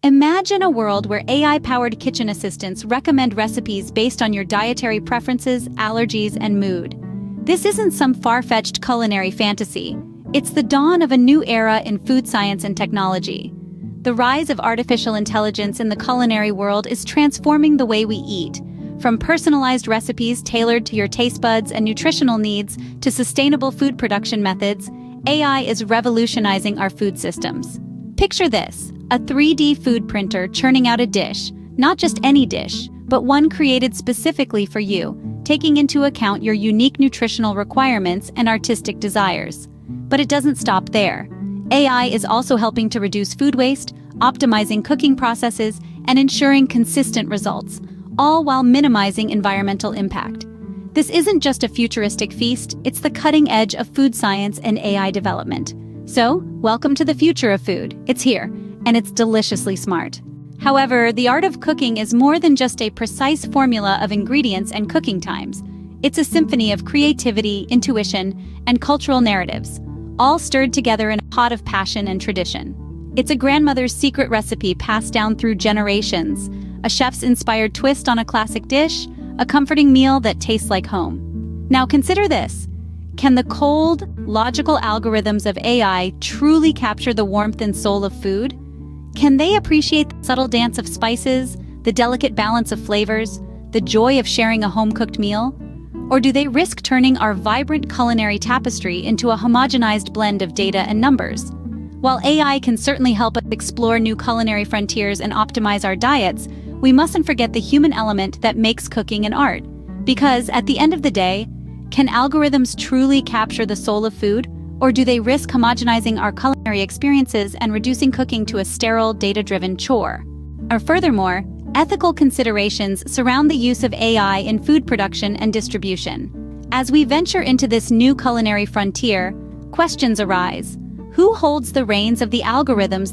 Imagine a world where AI-powered kitchen assistants recommend recipes based on your dietary preferences, allergies, and mood. This isn't some far-fetched culinary fantasy. It's the dawn of a new era in food science and technology. The rise of artificial intelligence in the culinary world is transforming the way we eat. From personalized recipes tailored to your taste buds and nutritional needs to sustainable food production methods, AI is revolutionizing our food systems. Picture this, a 3D food printer churning out a dish, not just any dish, but one created specifically for you, taking into account your unique nutritional requirements and artistic desires. But it doesn't stop there. AI is also helping to reduce food waste, optimizing cooking processes, and ensuring consistent results, all while minimizing environmental impact. This isn't just a futuristic feast, it's the cutting edge of food science and AI development. So, welcome to the future of food. It's here, and it's deliciously smart. However, the art of cooking is more than just a precise formula of ingredients and cooking times. It's a symphony of creativity, intuition, and cultural narratives, all stirred together in a pot of passion and tradition. It's a grandmother's secret recipe passed down through generations, a chef's inspired twist on a classic dish, a comforting meal that tastes like home. Now consider this. Can the cold, logical algorithms of AI truly capture the warmth and soul of food? Can they appreciate the subtle dance of spices, the delicate balance of flavors, the joy of sharing a home-cooked meal? Or do they risk turning our vibrant culinary tapestry into a homogenized blend of data and numbers? While AI can certainly help us explore new culinary frontiers and optimize our diets, we mustn't forget the human element that makes cooking an art. Because, at the end of the day, can algorithms truly capture the soul of food, or do they risk homogenizing our culinary experiences and reducing cooking to a sterile, data-driven chore? Or furthermore, ethical considerations surround the use of AI in food production and distribution. As we venture into this new culinary frontier, questions arise. Who holds the reins of the algorithms that